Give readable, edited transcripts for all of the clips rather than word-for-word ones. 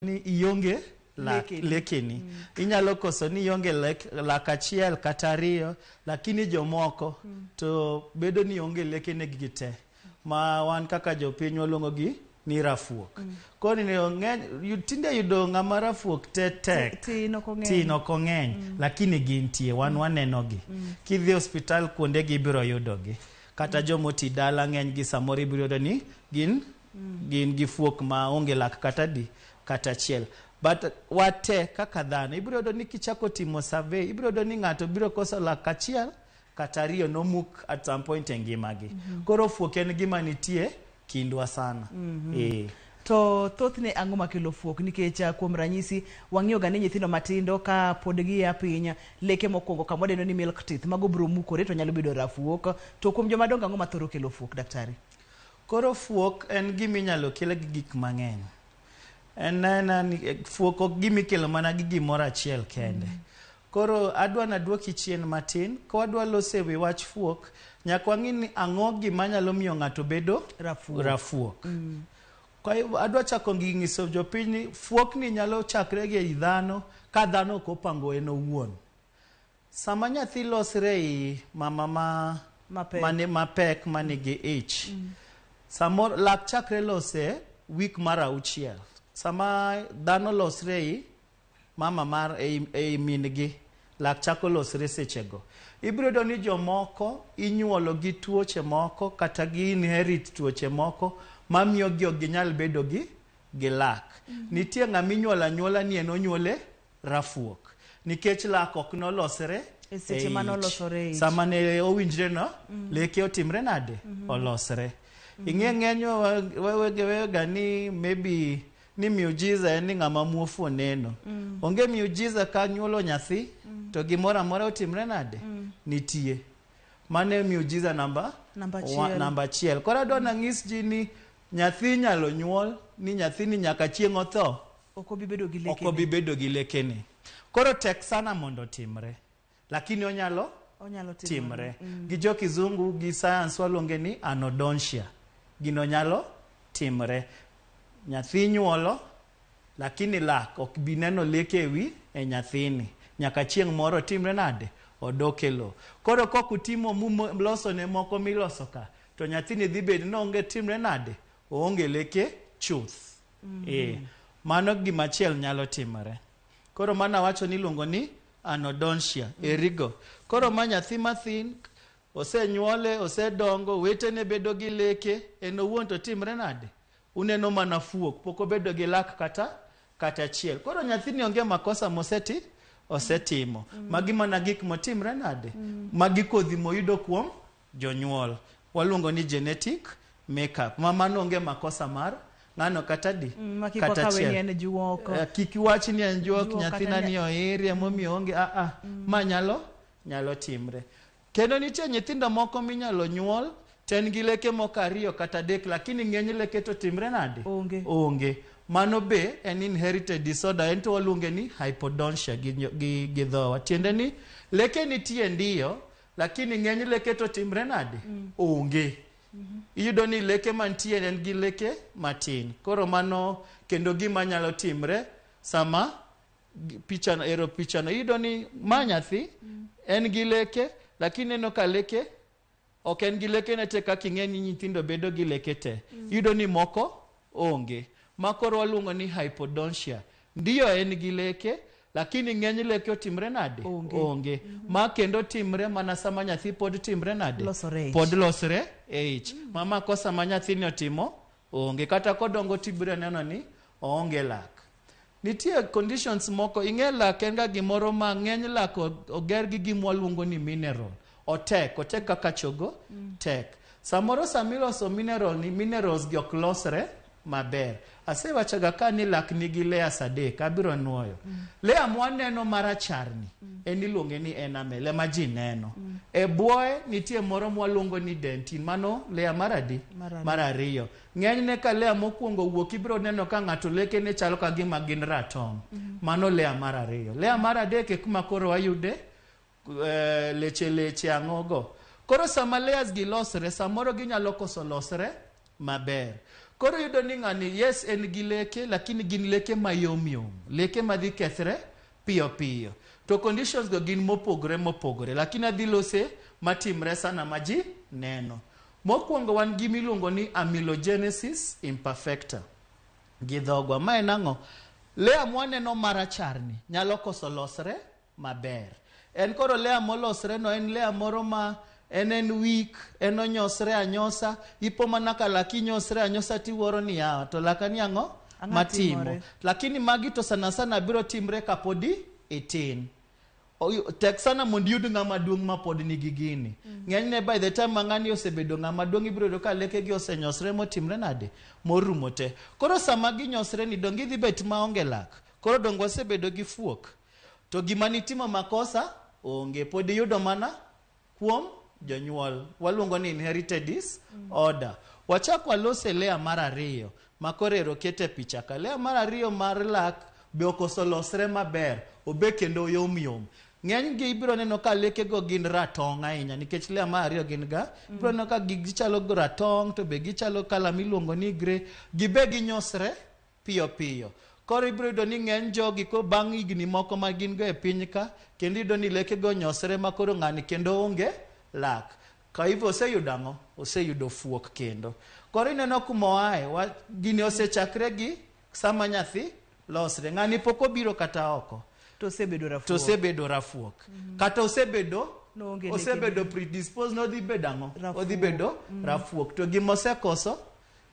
ni ionge lekeni. Inyalo koso ni ionge lak achiel kata ariyo, lakini jomoko to bedo ni ionge lekene gite. Ma wan kaka jopiny waluongo gi ni rafuok. Koni ne tinde yudo ng'ama rafuok tek tino kong'eny, lakini gintie wan waneno gi. Kidhi hospital kuonde gi biro yudo gi. Kata jomoti dala ng'eny gi samoro ibiro yudo ni gin gifuok ma onge lak kata achiel. But wate kaka dhano ibiro yudo ni kichako timo survey ibiro yudo ni ng'ato biro koso lak achiel kata ariyo nomuk at some point e ngimagi. Koro fuok en gima nitie kindwa sana. To thothne ang'o makelo fuok? Nikech kuom ranyisi wang'iyo ga ni nyithindo matindo ka pod gia piny leke mokwongo kamwadeno ni milk teeth mago biro mukore to nyalo bedo rafuok. To kuom jomadongo ang'o mathoro kelo fuok, daktari? Koro fuok en gima inyalo kel gi gik mang'eny. Fuok ok gima ikelo mana gi gimoro achiel kende. Koro adwa naduoki chien matin, ka wadwa loso ewi wach fuok, nyaka wang'i ni ang'o gima nyalo miyo ng'ato bedo rafuok. Adwa chako gi ng'iso jopiny ni fuok ni nyalo chakre gi dhano ka dhano ok opango en owuon. Sama nyathi losre i mama mapek manigi ich, samoro lak chakre lose wik mar 6. Sama dhano losre i mama mar ei min gi, lak chako losre sechego. Ibiro do ni jomoko inyuolo gi tuoche moko kata gi inherit tuoche moko mamiyo gi ok ginyal bedo gi lak. Nitie ng'ama inyuolo anyuola ni en onyuole rafuok. Nikech lak ok nolosre e seche manolosore. Sama ne owinjre no, leke otimre nade? Olosre. Ing'e ng'enyo wega ni maybe ni miujiza en ni ng'ama muofu oneno. Onge miujiza ka nyuolo nyathi to gimoro amora otimre nade? Nitie. Mane miujiza namba achiel. Koro adwa nang'is ji ni nyathi nyalo nyuol, ni nyathi ni nyaka chieng' otho ok obi bedo gi lekene. Koro tek sana mondo timre, lakini onyalo timre. Gi jo kizungu gi science waluonge ni anodontia. Gino nyalo timre. Nyathi nyuolo, lakini lak ok bi neno leke ewi e nyathini. Nyaka chieng' moro timre nade? Odoke lo. Koro kok utimo loso ne moko miloso ka, to nyathini dhi bedo no onge timre nade? Onge leke chuth. Mano gima chiel nyalo timre. Koro mana wacho ni luongo ni anodontia. Erigo. Koro ma nyathi mathin osenyuole, osedongo, wetene bedo gi leke, en owuon to timre nade? Uneno mana fuok, pok obedo gi lak kata achiel. Koro nyathini onge makosa osetimo. Magi mana gik motimre nade? Magi kodhi moyudo kuom jonyuol. Waluongo ni genetic makeup. Mano onge makosa mar ng'ano kata kata achiel. Kik iwach ni en juok, nyathina ni oiri emomiyo onge. Ma nyalo timre. Kendo nitie nyithindo moko minyalo nyuol ten gi leke moko 2 kata 3, lakini ng'eny leke to timre nade? Onge. Mano be en inherited disorder, ento waluonge ni hypodontia gi dhowa. Tiende ni leke nitie ndiyo, lakini ng'eny leke to timre nade? Onge. Iyudo ni leke mantie en gi leke matin. Koro mano kendo gima nyalo timre sama pichano. Iyudo ni ma nyathi en gi leke, lakini eno ka leke ok en gi leke ne te kaka ing'e ni nyithindo bedo gi leke te. Iyudo ni moko onge. Makoro waluongo ni hypodontia. Ndiyo en gi leke, lakini ng'eny leke otimre nade? Onge. Ma kendo timre mana sama nyathi pod timre nade? Pod losre e ich. Mama kosa ma nyathini otimo onge. Kata kodongo tibiro neno ni onge lak. Nitie conditions moko. Ing'e lak en ga gimoro ma ng'eny lak oger gi gima waluongo ni mineral. Otek kaka chogo tek. Samoro samiloso minerals gi ok losre maber. Asewachaga ka ni lak nigi layers 3, abiro nuoyo. Layer mwaneno maracharni en iluonge ni enamel, ema ji neno. E bwoye nitie moro mwaluongo ni dentin, mano layer mar 2. Ng'enyne ka layer mokwongo wuok ibiro neno ka ng'ato leke ne chalo ka gima gin ratong'. Mano layer mar 2. Layer mar 3 e kuma koro wayude leche ang'ogo. Koro sama layers gi losre, samoro ginyalo koso losre maber. Koro yudo ni ng'ani yes en gi leke lakini gin leke mayom yom, leke madhi kethre piyo piyo. To conditions go gin mopogore lakini adhi lose matimre sana ma ji neno. Mokwongo wan gi miluongo ni amelogenesis imperfecta gi dhogwa. Ma en ang'o? Lea mwaneno maracharni nyalo koso losre maber. En koro lea molosre no en lea moro ma en weak, en onyosre anyosa, ipo mana ka laki nyosre anyosa tiwuoro ni yawa, to laka ni ang'o? Matimo. Lakini magi to sana sana biro timre kapodi itin. Tek sana mondo yud ng'ama duong' ma pod nigi gini. Ng'enyne by the time ng'ani osebedo ng'ama duong' ibiro yudo ka lekegi osenyosre motimre nade? Morumo te. Koro sama ginyosre ni dongi dhi bet maonge lak. Koro dongo osebedo gi fuok. To gima nitimo makosa onge, pod yudo mana kuom jonyuol. Waluongo ni inherited disorder. Wachak walose lea mar ariyo makorero kete picha ka. Lea mar ariyo mar lak be okosolosre maber, obe kendo yom yom. Ng'eny gi ibiro neno ka lekego gin ratong' ahinya nikech lea mar ariyo gin ga ibiro neno ka gichalo ratong' to be gichalo kala miluongo ni grey, gibe ginyosre piyo piyo. Koro ibiro yudo ni ng'eny jogi ko bang' higni moko ma gin go e piny ka kendo yudo ni lekego nyosre ma koro ng'ani kendo onge lak. Ka hivyo oseyudo ang'o? Oseyudo fuok kendo. Koro ineno kumoae gini osechakre gi sama nyathi losre. Ng'ani pok obiro kata oko. To osebedo rafuok. Kata osebedo predisposed no dhi bedo ang'o? Odhi bedo rafuok. To gima osekoso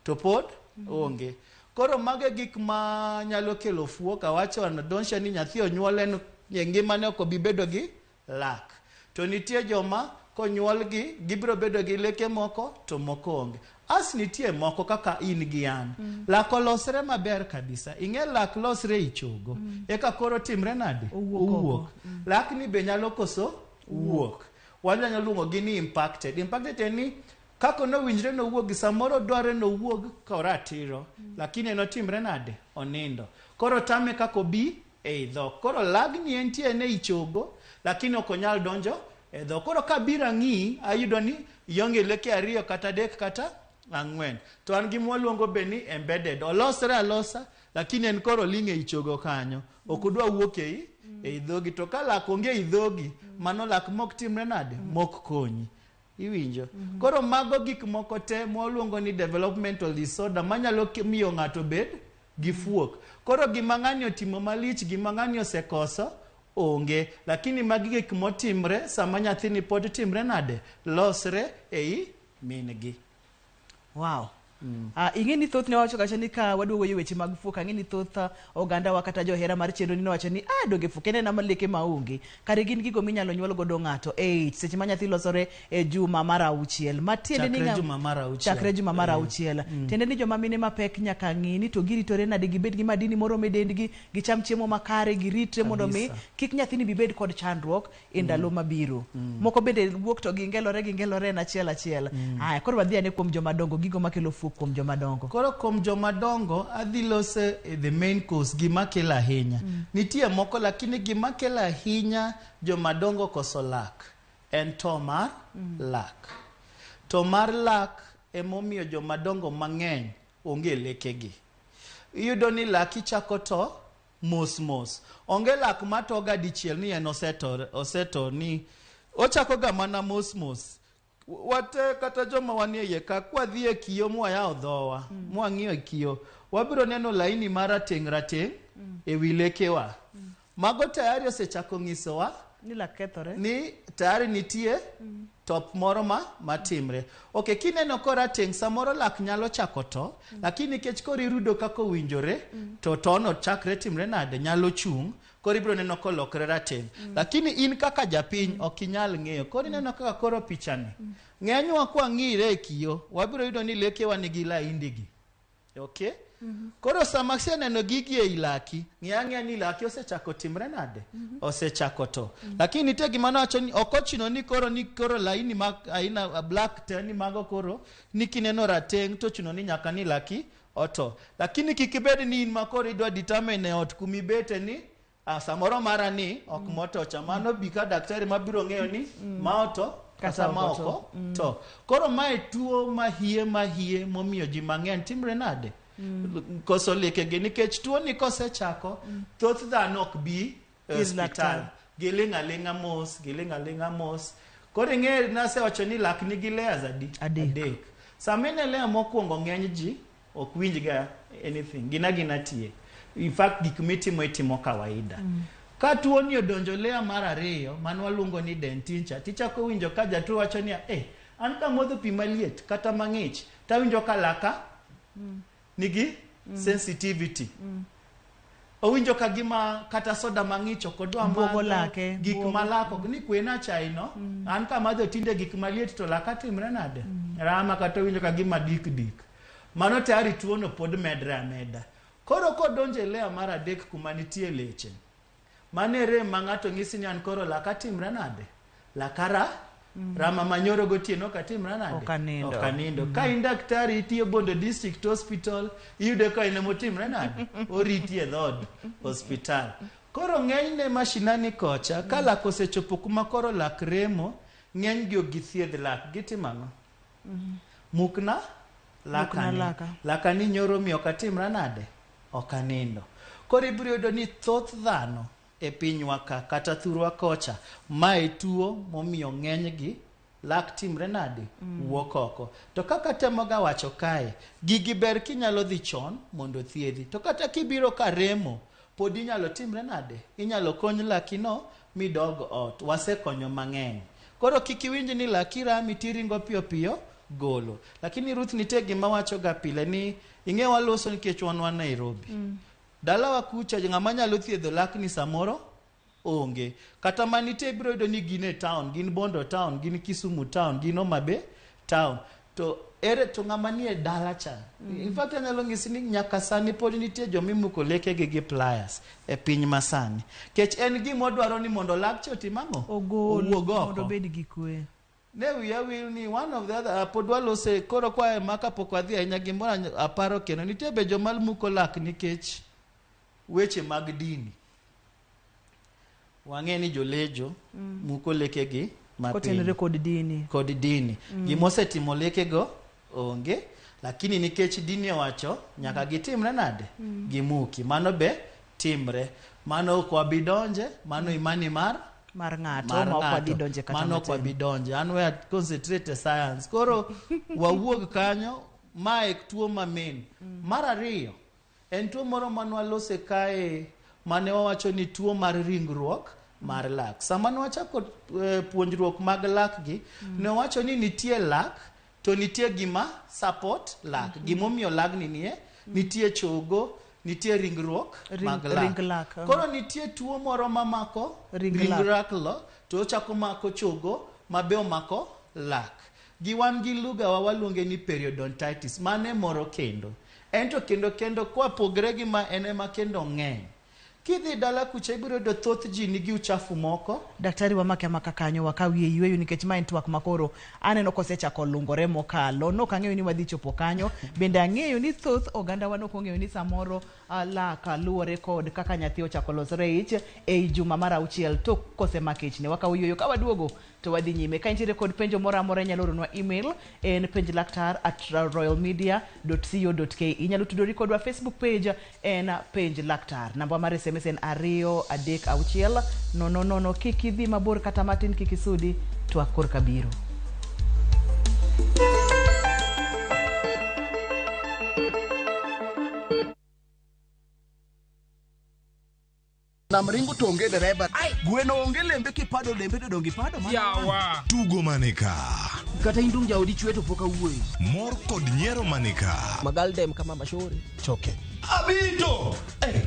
to pod onge. Koro mage gik ma nyalo kelo fuok. Awacho anodonsha ni nyathi onyuol en ngimane ok obi bedo gi lak. To nitie joma konyuol gi gibiro bedo gi leke moko to moko onge. As nitie moko kaka in gi an. Lak olosre maber kabisa. Ing'e lak losre ichogo. Eka koro timre nade? Owuok. Lak ni be nyalo koso wuok. Wanyalo luongo gi ni impacted. Impacted en ni kako no winjre no wuog samoro dware no wuog ka ratiro. Lakini no timre nade? Onindo. Koro tame kako bi e dhok. Koro lag ni entie ne ichogo lakini ok onyal donjo e dhok. Koro ka bira ng'i ayudo ni ionge leke ariyo kata dek kata ang'wen. To an gi mwaluongo be ni embedded. Olosre alosa lakini en koro ling' e ichogo kanyo. Ok udwa wuok e idhogi. To ka lak onge idhogi mano lak mok timre nade? Mok konyi. Iwinjo? Koro mago gik moko te mwaluongo ni developmental disorder manyalo miyo ng'ato bed gi fuok. Koro gima ng'ani otimo malich, gima ng'ani osekoso onge. Lakini magi gik motimre sama nyathini pod timre nade? Losre ei min gi. Wow. Ing'e ni thoth ne wacho kacha ni ka waduogo weche mag fuok, ang'e ni thoth oganda wa kata johera mar chenro ni wacho ni donge fuok en nama leke maonge. Kare gin gigo minyalo nyuol godo ng'ato seche ma nyathi losore e juma mar 6. Matiende ni chakre juma mar 6. Tiende ni joma mine mapek nyaka ng'i ni to giritore nade, gibed gi madini moro me dendgi, gicham chiemo makare, giritre mondo mi kik nyathini bibed kod chandruok e ndalo mabiro. Moko bende wuok to gingelore na achiel. Koro wadhi ane kuom joma dongo gigo makelo fuok kuom joma dongo. Koro kuom joma dongo adhi lose the main cause gima kelo ahinya. Nitie moko lakini gima kelo ahinya joma dongo koso lak en to mar lak. To mar lak emomiyo joma dongo mang'eny onge lekegi. Iyudo ni lak ichako to mos. Onge lak matoga dichiel ni en oseto ni ochako ga mana mos. Wate kata joma wanie ye ka kwa dhie kiyo mwaya odhowa mwang'iyo kiyo wabiro neno laini rateng' e wilekewa. Mago tayari osechako ng'isowa ni la kethore ni tayari nitie top moro matimre. Okay, kineno ko rateng' samoro lak nyalo chako to lakini kech kori rudo kako winjore to tono chakre timre nade nyalo chung. Koro ibiro neno ko lokre rateng'. Lakini in kaka japiny ok inyal ng'eyo. Koro neno kaka koro pichani. Ng'enywa kwa ng'ire e kiyo wabiro yudo ni lekewa nigi laindigi. Okay? Koro sama neno gigi e ilaki, ng'eya ni laki osechako timre nade? Osechako to. Lakini nitie gima nawacho ni ok ochuno ni koro laini mag aina black te ni mago koro ni kineno rateng' to chuno ni nyaka ni laki oto. Lakini kikibed ni in makoro idwa determine ot kumibete ni samoro mara ni ok moto chamano bika daktari mabiro ng'eyo ni ma oto kata ma oko to. Koro mae tuo mahie momiyo ji mang'eny timre nade? Koso lekegi, nikech tuo ni kosechako thoth dhano ok bi hospital. Giling' aling'a mos. Koro ing'e nasewacho ni lak nigi layers adek. Samine layer mokwongo ng'eny ji ok winj ga anything. Gina tie. In fact, gik mitimo kawaida. Ka tuo ni odonjo layer mar ariyo, man waluongo ni dentincha, tichako winjo ka jatuo wacho ni an ka modho pi maliet kata mang'ich, tawinjo ka laka nigi sensitivity. Owinjo ka gima kata soda mang'ich kodwa madho gik malako ni kwena chai no, an ka madho tinde gik maliet to laka timre nade? Rama kata winjo ka gima dik. Mano tayari tuo no pod medre ameda. Koro kodonje layer mar adek kuma nitie leche. Mane rem ma ng'ato ng'isi ni an koro laka timre nade? Lakara rama manyoro gotieno ka timre nade? Okanindo. Ka in daktari itiyo Bondo District Hospital, iyude ka ine motimre nade? Oriti e dhod hospital. Koro ng'eny ne mashinani kocha, ka lak osechopo kuma koro lak remo, ng'eny gi ogithiedh lak. Gitimang'o? Mukna lakani nyoro mi okatimre nade? Okanindo. Koro ibiro yudo ni thoth dhano e pinywa ka kata thurwa kocha, mae tuo momiyo ng'eny gi lak timre nade? Wuok oko. To kaka temoga wacho kae, gigi ber kinyalo dhi chon mondo thiedhi. To kata kibiro ka remo, pod inyalo timre nade? Inyalo kony lakino midog ot. Wasekonyo mang'eny. Koro kik iwinj ni laki rami tiringo piyo golo. Lakini Ruth nitie gima wacho ga pile ni ing'e waloso nikech wan Nairobi. Dalawa kucha ng'ama nyalo thiedho lak ni samoro onge. Kata manite biro yudo ni gin e town, gin Bondo town, gin Kisumu town, gin Homa Bay town. To ere to ng'ama nie dala cha. In fact anyalo ng'isi ni nyaka sani pod nitie jomimuko lekegi gi pliers e piny masani. Kech en gima dwaro ni mondo lak cha otimang'o? Owuog oko. Mondo bed gi kwe. Ne wiya wil ni one of the other pod walose koro kwa maka pok wadhi ahinya gimoro aparo kendo nitie be jomal muko lak nikech weche mag dini. Wang'e ni jolejo muko lekegi kotenore kod dini. Gimosetimo lekego onge, lakini nikech dini wacho nyaka gitimre nade? Gimuki. Mano be timre. Mano ok wabidonje, mano imani mar ng'ato ma ok wadonje kata mano ok wabidonje. An we concentrate e science. Koro wawuog kanyo, mae tuo mamin. Mar ariyo en tuo moro manwalose kae mane wawacho ni tuo mar ringruok mar lak. Sama nwachako puonjruok mag lak gi, ne wacho ni nitie lak to nitie gima support lak. Gimomiyo lagni nitie chogo, nitie ringruok mag lak. Koro nitie tuo moro mamako ringruok lo, to ochako mako chogo mabe omako lak. Giwan gi lugha waluonge ni periodontitis, mane moro kendo. Ento kendo kwa pogre gi ma ene ma kendo ng'eny. Kidhi dala kucha ibiro do thoth ji nigi uchafu moko. Daktari wamake maka kanyo wakawie yweyo nikech ma en twak makoro aneno kosechako lungore mokalo. No kang'eyo ni wadhi chopo kanyo. Bende ang'eyo ni thoth oganda wa ok ong'eyo ni samoro laka luore kod kaka nyathi ochako losre ich e juma mar 6 tok kosemake ich ne wakawie yweyo ka waduogo to wadhi nyime. Ka intiere kod penjo moro amora nyalo oronwa email en penjlaktar@royalmedia.co.ke. Inyalo tudori kodwa Facebook page en Penj Laktar. Namba mar SMS en 236 000. Kik idhi mabor kata matin, kik isudi, twak korka biro. Namringo to onge dereba. Gweno onge lembe kipado lembe to dongi pado mana. Yawa. Tugo manika. Kata indung jaodi chweto poka wuoi. Mor kod nyiero manika. Magaldem kama mashori. Choke. Abito.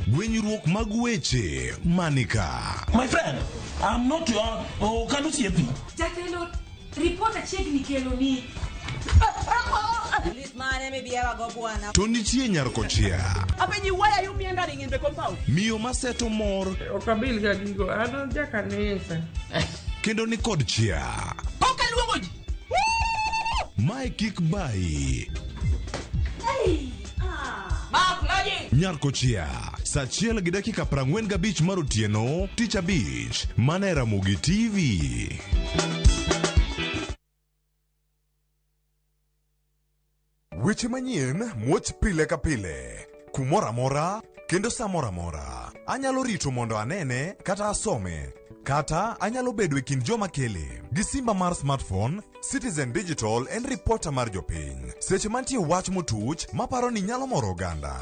Gwenyruok mag weche manika. My friend, I'm not your Kanusi. Jatelo, report a check ni kelo ni. To nitie nyarkochia. Apenji, why are you meandering in the compound? Miyo maseto mor. Okabil ga gigo, ano jakanisa. Kendo ni kod chia. Oka luongo ji. Mae kik bai. Hey! Mark Laji. Nyarkochia. Saa 1:45 mar otieno, Tich Abich, mana e Ramogi TV. Weche manyien muoch pile ka pile. Kumora mora kendo samora mora. Anyalo rito mondo anene kata asome. Kata anyalo bedo e kind joma kele. Gi simba mar smartphone, Citizen Digital en reporter mar jopiny. Seche mantie wach motuch maparo ni nyalo moro oganda.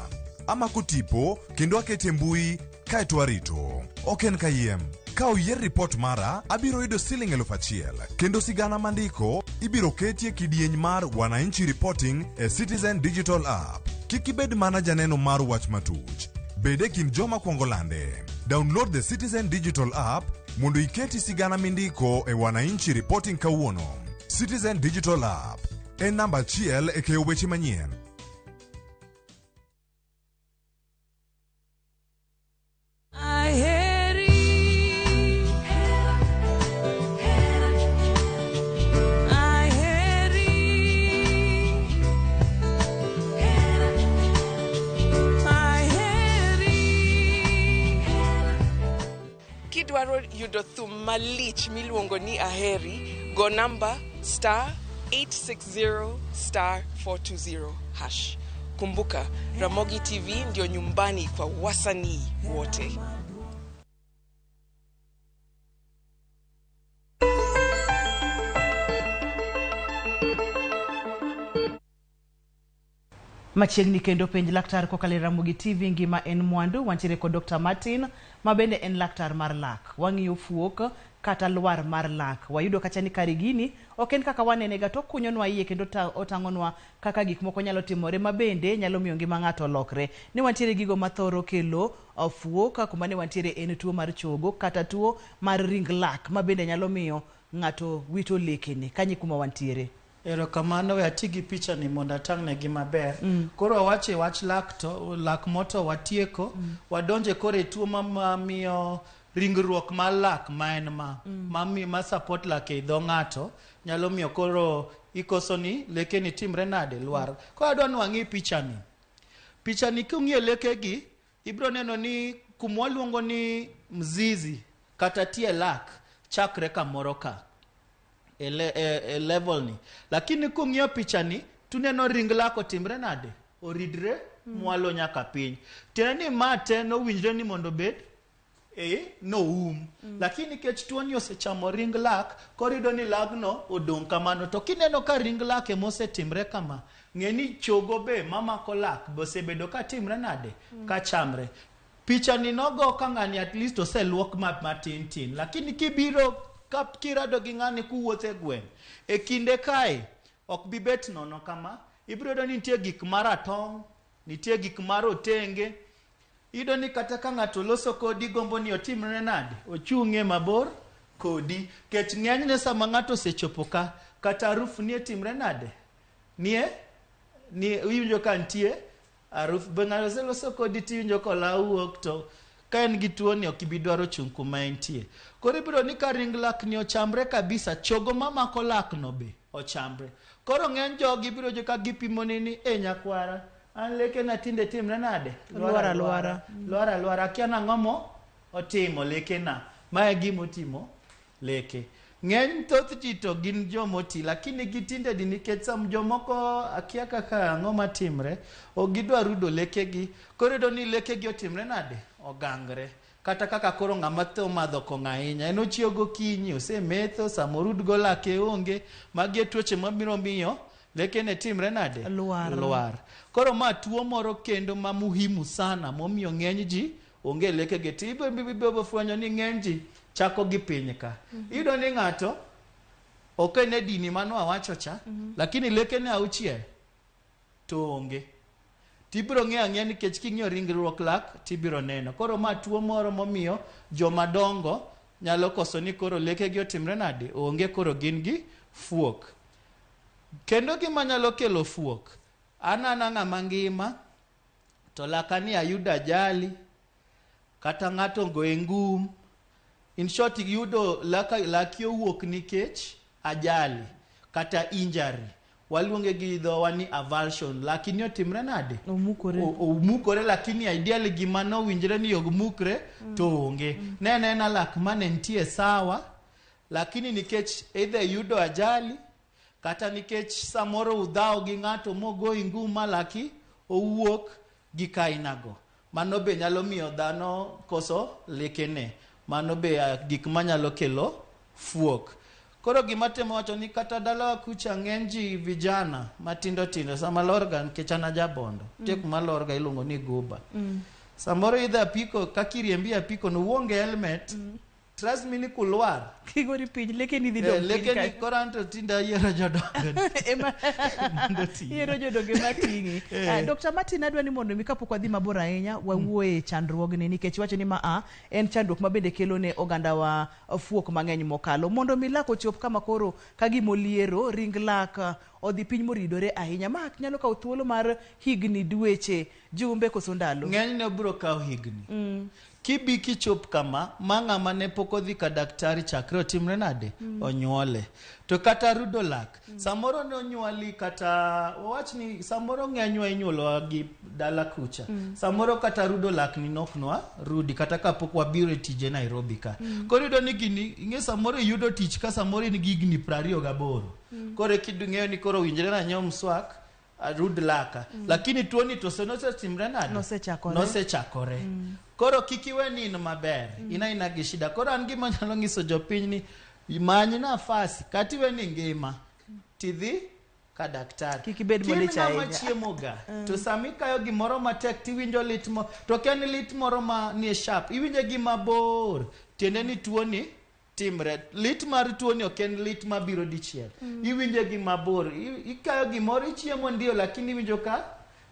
Amako tipo kendo akete mbui kaeto arito. Ok en kayiem. Ka oyier report mara, abiro yudo siling 1,000. Kendo sigana mandiko, ibiro ketie kidieny mar Wananchi Reporting e Citizen Digital App. Kik ibed mana janeno mar wach matuch. Bede kin joma kuongo lande. Download the Citizen Digital App mondo iketi sigana mindiko e Wananchi Reporting kawuono. Citizen Digital App. En namba achiel e keyo weche manyien. Kidwaro yudo thum malich miluongo ni aheri, go number *860 *420 #. Kumbuka, Ramogi TV ndio nyumbani kwa wasanii wote. Machiegni kendo penj laktar kokale Ramogi TV ngima en mwandu. Wantiere kod Dr. Martin mabende en laktar mar lak. Wang'iyo fuok kata lwar mar lak. Wayudo kacha ni kari gini ok en kaka wanene ga to kunyonwa iye kendo otang'onwa kaka gik moko nyalo timore mabende nyalo miyo ngima ng'ato lokre. Ni wantiere gigo mathoro kelo fuok kuma ne wantiere en tuo mar chogo kata tuo mar ring lak mabende nyalo miyo ng'ato wito lekene. Kanyi kuma wantiere. Erokamano we atigi picha ni mondo atang'ne gi maber. Koro wawache wach lak moto watieko. Wadonje kore tuo mamiyo ringruok mar lak ma en ma support lak e dho ng'ato nyalo miyo koro ikoso ni leke ni timre nade lwar. Koro adwa ni wang'i picha ni. Picha ni kung'iyo leke gi ibro neno ni kumwa luongo ni mzizi kata tie lak chakre kamoro ka. Level ni. Lakini kung'iyo picha ni tuneno ring lak otimre nade oridre mwalo nyaka piny. Teni mate no winjre ni mondo bed no lakini kech tuo ni osechamo ring lak korido ni lagno odong kamano. To kineno ka ring lak emosetimre kama, ng'eni chogo be mamako lak bosebedo ka timre nade ka chamre. Picha ni nogo ka ng'ani at least oseluok matin tin. Lakini kibiro kirado gi ng'ani kuwuothe gweng e kinde kae ok bibet nono kama. Ibiro do ni nitie gik maratong', nitie gik marotenge. Ido ni kata ka ng'ato loso kodi gombo ni otimre nade ochung'e mabor kodi. Kech ng'enyne sama ng'ato osechopo ka kata aruf ni timre nade ni winjo ka nitie aruf be ng'ato oseloso kodi tiwinjo kolawuok to ka en gi tuo ni ok ibidwaro chung' kuma entie. Koro ibiro ni ka ring lak ni ochamre kabisa, chogo mamako lak no be ochamre. Koro ng'eny jogi biro jo ka gipimo ni nyakwara an leke na tinde timre nade lwara kia nang'omo otimo leke na mae gimotimo leke. Ng'eny thoth ji to gin jomoti lakini gitinde di nikech sam jomoko akia kaka ang'oma timre o gidwa rudo leke gi. Koro do ni leke gi otimre nade ogangre. Kata kaka koro ng'ama tho madho kong'o ahinya en ochiewo gokinyi osemetho samorud go lake onge magi tuoche mabiro miyo leke ne timre nade lwar. Koro ma tuo moro kendo ma muhimu sana momiyo ng'eny ji onge leke gi tibo fwenyo ni ng'eny ji chako gi piny ka. Iyudo ni ng'ato ok ne dini mano awacho cha lakini leke ne auchiel to onge. Tibiro ng'e nikech king'iyo ringruok lak tibiro neno. Koro ma tuo moro momiyo joma dongo nyalo koso ni koro leke gi otimre nade onge koro gin gi fuok. Kendo gima nyalo kelo fuok anana ng'ama ngima to lakani ayudo ajali kata ng'ato goe ngum. In short yudo laki owuok nikech ajali kata injury. Waluonge gi dhowa ni avulsion. Lakini otimre nade omukore lakini ideally gima no winjre ni ogmukre to onge. Nena lak mane nitie sawa lakini nikech either yudo ajali kata nikech samoro udhao gi ng'ato mogo inguma laki owuok gi kainago. Mano be nyalo miyo dhano koso lekene. Mano be gik manyalo kelo fuok. Koro gima temo wacho ni kata dala kucha ng'eny ji vijana matindo tindo sama lorga nikech an ajabondo. Tek malorga iluongo ni guba. Samoro idha apiko kakiriembi apiko no uonge helmet. Trust me ni kulwar. Kigori piny leke ni didong. Leke ni koranto tinda yiero jodongo. Yiero jodongo matingi. Dr. Martin adwa ni mondo mi kapok wadhi mabor ahinya wawuoye chandruogni nikech wacho ni en chandruok mabende kelo ne oganda wa fuok mang'eny mokalo. Mondo mi lak ochop kama koro kagimoliero ring lak odhi piny moridore ahinya. Ma nyalo kawo thuolo mar higni dweche jumbe koso ndalo. Ng'eny ne biro kawo higni. Kibi kichop kama ng'ama ne pok odhi ka daktari chakre otimre nade onyuole to kata rudo lak samoro ne onyuoli kata wachni samoro ng'enywa inyuolo gi dala kucha samoro kata rudo lak ni noknwa rudi kata kapok wabiro tije Nairobi ka koro yudo ni gini ing'e samoro yudo tich ka samoro in gigni 28 koro kidung'eyo ni koro winjre na nyom swak rud laka lakini tuoni to senosetimre nade nosechakore koro kikiwe ni maber ina gi shida koro an gima nyalo nyiso jopiny ni many nafasi katiwe ni ngima tidhi ka daktari kikibed modicha ahinya chiemo ga to sami kayo gimoro matek tiwinjo lit mo to ken lit moro ma ni sharp iwinje gima bor tiende ni tuoni timre lit mar tuoni oken lit mabiro dichiel iwinje gima bor ikayo gimoro ichiemo ndio lakini iwinjo ka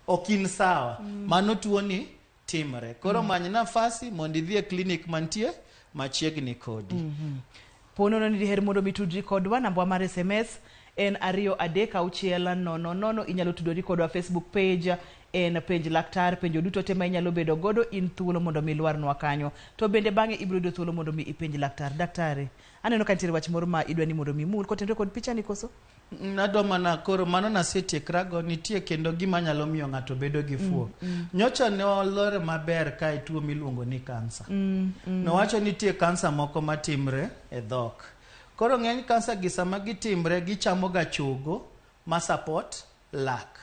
okin sawa mano tuoni timre koro many nafasi mondo idhi e clinic mantie machiegni kodi. Pono ni diher mondo mitudri kodwa namba mar SMS en 236900 inyalo tudori kodwa Facebook page en Penj Laktar penjo duto tema inyalo bedo godo in thuolo mondo mi lwarnwa kanyo to bende bang'e ibiro do thuolo mondo mi ipenj Laktar. Daktari aneno ka nitiere wach moro ma idwa ni mondo mi mul kotendo kod picha ni koso nado mana koro mano nasetiekra nitie kendo gima nyalo miyo ng'ato bedo gi fuok nyocha ne olore maber ka tuo miluongo ni kansa nowacho nitie kansa moko matimre e dhok koro ng'eny kansa gi sama gitimre gichamo ga chogo ma support lak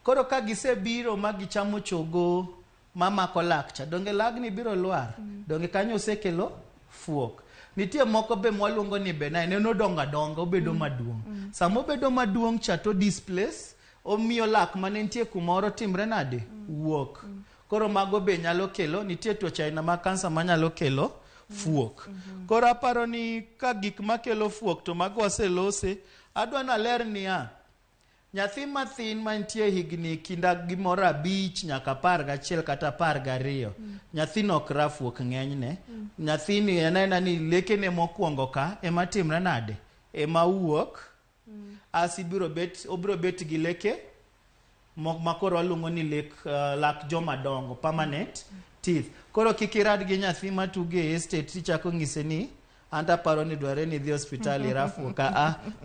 koro ka gisebiro ma gichamo chogo mamako lak cha donge lagni biro lwar donge kanyo osekelo fuok nitie moko be mwaluongo ni benign en odonga donga obedo maduong samo bedo maduong cha to displace omiyo lak mane nitie kumoro timre nade wuok koro mago be nyalo kelo nitie tuoche aina ma kansa manyalo kelo fuok koro aparo ni ka gik makelo fuok to mago waselose adwa na ler niya nyathi mathin mantie higni kinda gimoro 5 nyaka 11 kata 12 nyathino ok rafuok ng'enyne nyathini enena ni lekene mokwongo ka ema timre nade ema wuok obiro bet gi leke makoro waluongo ni lak joma dongo permanent teeth koro kikirad gi nyathi matuge e estate tichako ng'ise ni anta paro ni dware ni dhi hospitali rafuok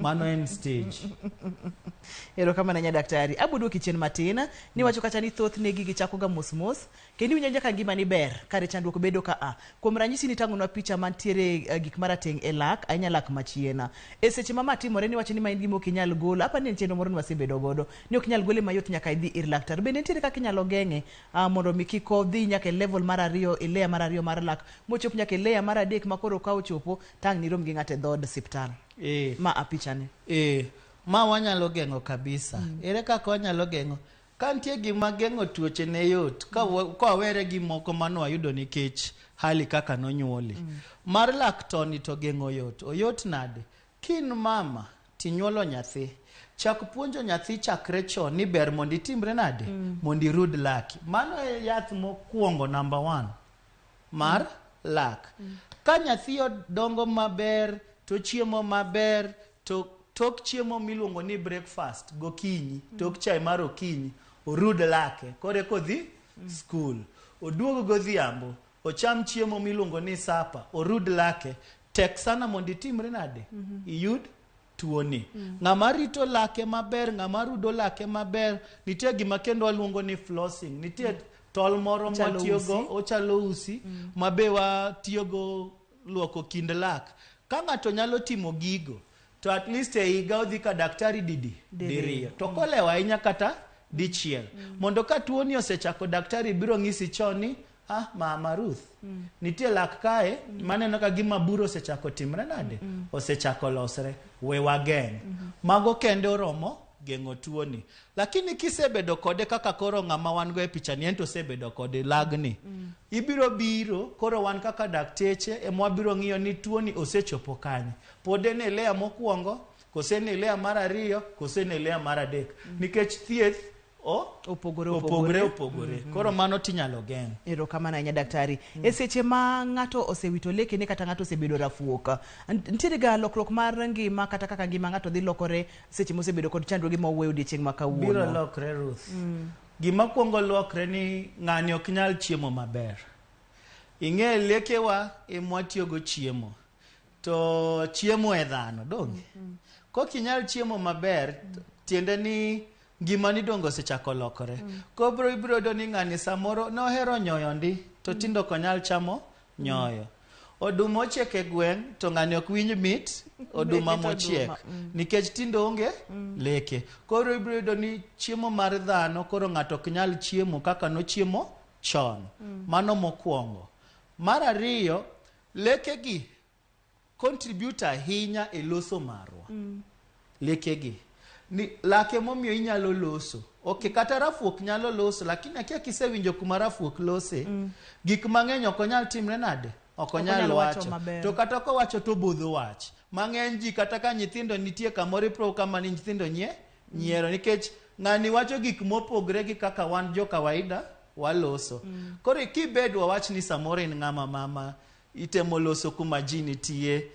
mano en stage. Ero kama nanya daktari abudu kichen matina ni wacho kata ni thoth ne gigi chako ga mosmos kendi winjo nyaka ngima ni ber kare chandruok bedo ka kuom ranyisi ni tango na picha mantiere gik marateng e lak ainya lak machiena e seche mama timore ni wacho ni main gimo kinyal gol apa ni chenro moro wasebedo godo ni ok nyal gole mayot nyaka idhi ir laktar bende nitiere kaka inyalo geng'e mondo mikiko dhi nyaka level mar 2 e layer mar 2 mar lak mochop nyaka layer mar 3 makoro ka ochopo tang ni rom gi ng'ate dhod hospital ma apichane ma wanyalo geng'o kabisa ere kaka wanyalo geng'o ka nitie gima geng'o tuoche ne yot ka wawere gi moko mano wayudo nikech hali kaka nonyuoli mar laktoni to geng'o yot oyot nade kin mama tinyuolo nyathi chak puonjo nyathi chakre chon ni ber mondo itimre nade mondo irud laki mano e yath mokwongo number 1 mar lak ka nyathi dongo maber to chiemo maber to tok chiemo miluongo ni breakfast gokinyi tok chai mar okinyi orud lake kore kodhi school oduogo godhiambo ocham chiemo miluongo ni sapa orud lake tek sana mondo itimre nade iyud tuoni ng'ama rito lake maber ng'ama rudo lake maber nitie gima kendo waluongo ni flossing nitie tol moro matiyogo ochalo usi mabe watiyogo luoko kind lak ka ng'ato nyalo timo gigo to at least e higa odhi ka daktari diriyo to kolewa ahinya kata dichiel mondo ka tuo ni osechako daktari biro ng'isi chon ni mama Ruth nitie lak kae maneno ka gima buro osechako timre nade osechako losre we wageng mago kende oromo geng'o tuo ni lakini kisebedo kode kaka koro ng'ama wan go e picha ni ento sebedo kode lagni ibiro biro koro wan kaka dakteche emwa biro ng'iyo ni tuo ni osechopo kanye pod en e layer mokwongo kose en e layer mar ariyo kose en e layer mar adek nikech thieth opogore koro mano tinyalo geng'. Erokamano ahinya daktari. E seche ma ng'ato osewito lekene kata ng'ato osebedo rafuok, nitiere ga lokruok mar ngima kata kaka ngima ng'ato dhi lokore seche mosebedo kod chandruoge ma owuoyo odiochieng' ma kawuono? Biro lokre Ruth. Gima kwongo lokre ni ng'ani ok nyal chiemo maber. Ing'e lekewa emwatiyogo chiemo to chiemo e dhano donge kokinyal chiemo maber tiende ni gima ni dongo sechako lokore kobro ibro do ni ng'ani samoro nohero nyoyo ndi to tindo konyal chamo nyoyo oduma ochiek e gweng' to ng'ani ok winj mit oduma mochiek nikech tindo onge leke koro ibro do ni chiemo mar dhano koro ng'ato ok nyal chiemo kaka no chiemo chon mano mokwongo. Mar ariyo lekegi contribute ahinya e loso marwa lekegi ni lake momiyo inyalo loso kata rafuok nyalo loso lakini akia kisewinjo kuma rafuok lose gik mang'eny ok onyal timre nade ok onyal wacho to kata kowacho to bodho wach mang'eny ji kata ka nyithindo nitie kamoro ipro kama ni nyithindo nyiero nikech ng'ani wacho gik mopogre gi kaka wan jo kawaida waloso koro kibed wawach ni samoro in ng'ama mama itemo loso kuma ji nitie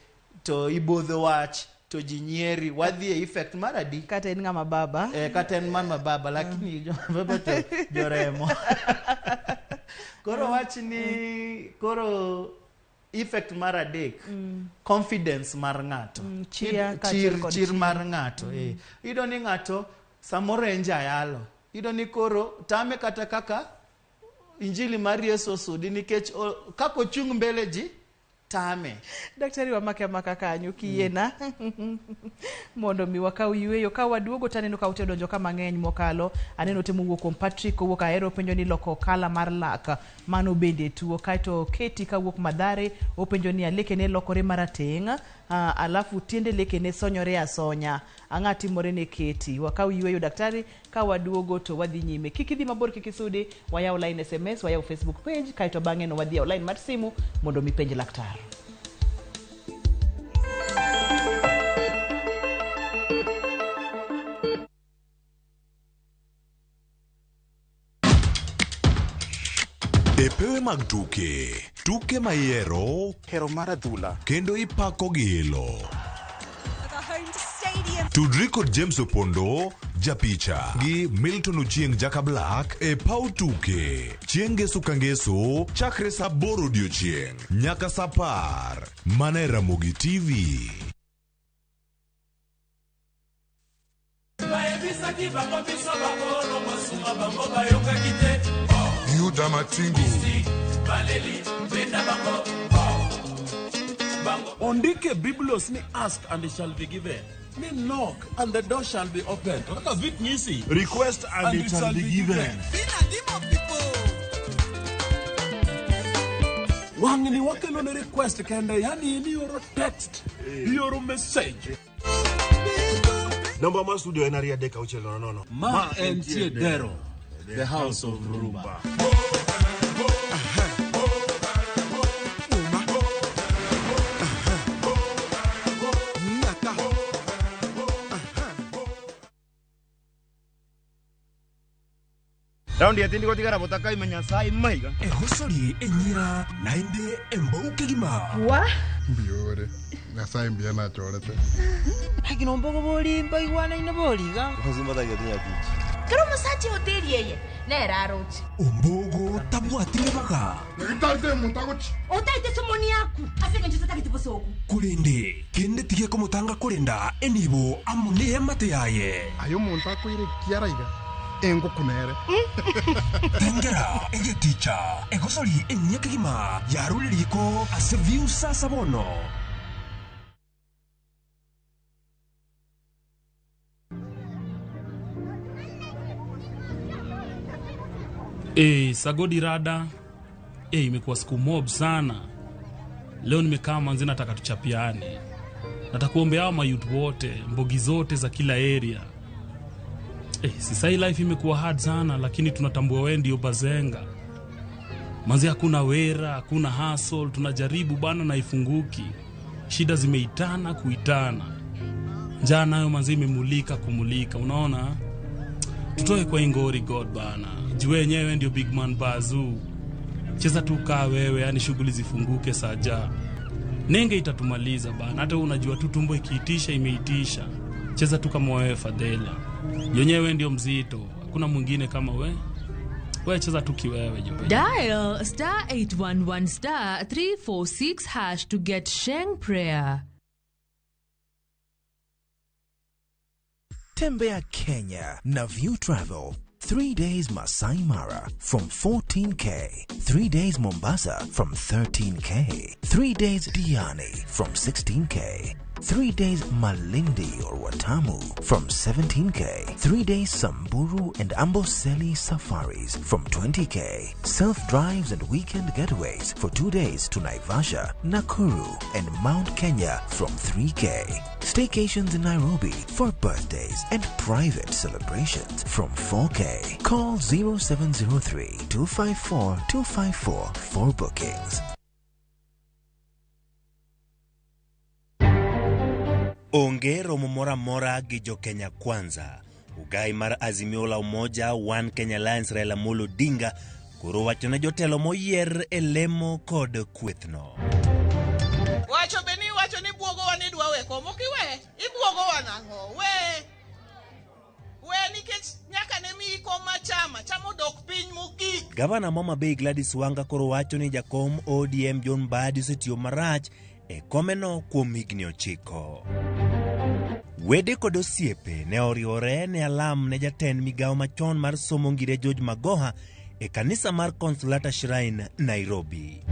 to ibodho wach to jinyieri wadhi e effect maradi kata en ng'ama baba kata en mama baba lakini jo baba to joremo koro wach ni koro effect maradek confidence mar ng'ato chir mar ng'ato ido ni ng'ato samoro enja yalo ido ni koro tame kata kaka injili mar Yesu sudi nikech kako chung mbele ji tame. Daktari wa maka kanyo kiena mondo mi wakaw yweyo ka waduogo taneno ka ute donjo kama ng'eny mokalo aneno temo wuok kuom Patrick wuok ahero penjo ni loko kala mar lak mano bende tuo kaito Keti ka wuok Madhare openjo ni aleke ne lokore marateng' alafu tiende leke ne sonyore asonya ang'a timore ne Keti wakaw yweyo daktari ka waduogo to wadhi nyime kikidhi mabor kikisude wayaw line SMS wayaw Facebook page kaito bang'e no wadhi line mar simu mondo mi penj laktar. Epewe mag tuke maiero Hero mar adhula kendo ipako gilo tudri kod James Opondo japicha gi Milton Ochieng Jaka Black e pau tuke chieng' ngeso ka ngeso chakre sa 8 odiochieng' nyaka sa 10 mana e Ramogi TV. Yuda Matingu Ondike Biblos ni ask and it shall be given. Ni knock and the door shall be opened. What is it nisi? Request and it shall be given. Wangini wakelo ne request kende yani ni yoro text, yoro message. Number ma studio en aria deka uchelo nono. Ma entie dero. The house of Rumba. Raundi atindi ko tigara botaka imenya sai maiga. Hosori enyira nainde embouke gima. Wa? Biore. Ngasai mbia na chorete. Hakino mbogo boli mbai wana ina boli ga. Kuzimba ta getinya pichi. Kero musati hoteli yeye. Na erarochi. Ombogo tabwatire baga. Ngitate mutagochi. Otaite somoni yaku. Afika njuta takitibosoku. Kulende kende tige komutanga kulenda enibo amune amate yaye. Ayo monta ko ire kiaraiga. Engo kunere. Tengera ege teacher. Egosori enyake gima. Yaruliriko aseviu sasa bono. Sagodi rada. Imekuwa siku mob sana. Leo nimekaa manzi nataka tuchapiane. Natakuombea hao mayouth wote, mbogi zote za kila area. Sasa hii life imekuwa hard sana, lakini tunatambua wewe ndio bazenga. Manzi hakuna wera, hakuna hustle, tunajaribu bana na ifunguki. Shida zimeitana kuitana. Njaa nayo manzi imemulika kumulika, unaona? Tutoe kwa ingori God bana. Juu wenyewe ndio big man bazoo. Cheza tu kaa wewe, yani shughuli zifunguke saja. Nenge itatumaliza bana. Hata unajua tu tumbo ikiitisha imeitisha. Cheza tu kama wewe Fadela. Yenyewe ndio mzito. Hakuna mwingine kama wewe. Wewe cheza tu kiwewe jope. Dial *811 *346# to get Sheng Prayer. Tembea Kenya na View Travel. 3 days Masai Mara from 14K. 3 days Mombasa from 13K. 3 days Diani from 16K. 3 days Malindi or Watamu from 17K. 3 days Samburu and Amboseli safaris from 20K. Self-drives and weekend getaways for 2 days to Naivasha, Nakuru and Mount Kenya from 3K. Staycations in Nairobi for birthdays and private celebrations from 4K. Call 0703-254-254 for bookings. Onge romo mora mora gi jo Kenya kwanza. Ugai mar Azimio la Umoja One Kenya Alliance Raila Amolo Odinga koro wacho ne jotelo moyier e lemo kod kwethno. Wacho beni wacho ni buogo wani dwa we komo kiwe ibuogo wanango we nikech nyaka ne mi koma chamo dok piny mogik. Gavana Mama Bay Gladys Wanga koro wacho ni jakom ODM John Mbadi osetiyo marach e komeno kuom higni 9. Wede kod osiepe ne oriwore ne alam ne jatend migawo machon mar somo ngire George Magoha e kanisa mar Consolata Shrine Nairobi.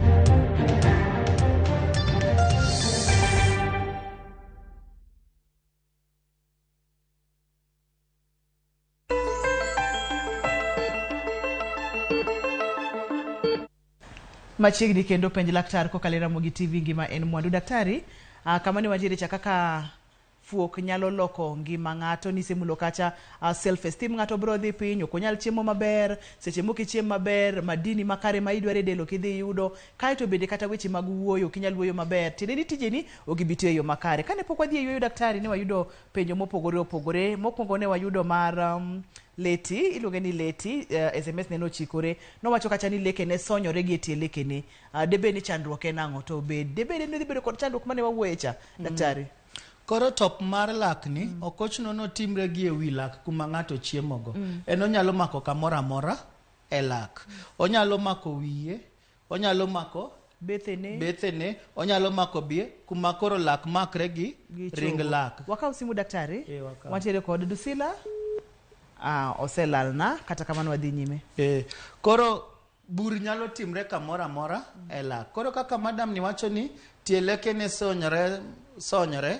Machiegni kendo penj laktar kokalo Ramogi TV ngima en mwandu. Daktari, kama ni wajiri cha kaka fuok nyalo loko ngima ng'ato, nisemulo kacha self esteem ng'ato bro dhi piny, ok onyal chiemo maber, seche moko chiemo maber, madini makare ma idware del ok idhi yudo, kae to bende kata weche mag wuoyo ok inyal wuoyo maber, tinde tijeni ok ibitiyo yo makare. Kane pok wadhi yuoyo daktari, ne wayudo penjo mopogore opogore. Mokwongo ne wayudo mar Leti, iluonge ni Leti, SMS neno chikore, no wacho kacha ni leke ne sonyore gi tie leke ne. Debe ni chandruok enang'o to bed, debe ne dhi bedo kod chandruok mane wawuoyecha, daktari. Koro top mar lak ni okochno no timre gi e wi lak kuma ng'ato chiemogo. En onyalo mako kamoro amora e lak. Onyalo mako wiye, onyalo mako bethene, onyalo mako bie kuma koro lak makre gi ring lak. Wakaw simu daktari. Wantiere kod Dusila. Oselalna kata kamano wadhi nyime. Koro bur nyalo timre kamoro amora e lak. Koro kaka madam ni wacho ni tie leke ne sonyore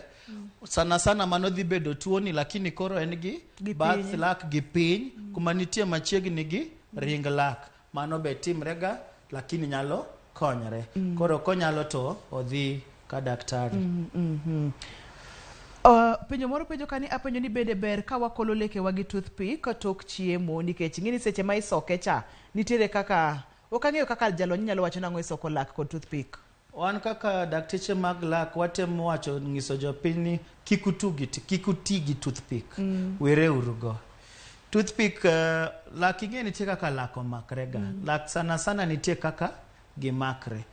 sana mano dhi bedo tuoni, lakini koro en gi bath lak gi piny kuma nitie machiegni gi ring lak. Mano be timrega lakini nyalo konyre. Koro konyalo to odhi ka daktari. Penjo moro penjo kani apenjo ni bende ber ka wakolo leke wagi toothpick tok chiemo, nikech ng'ini seche ma isoke cha nitiere kaka okang'eyo kaka jalony nyalo wacho nang'o isoko lak kod toothpick. Wan kaka dakteche mag lak watemo wacho nyiso jopiny ni kikuti gi toothpick. Were urugo. Toothpick lak ing'e nitie kaka lak omakrega. Lak sana nitie kaka gimakre.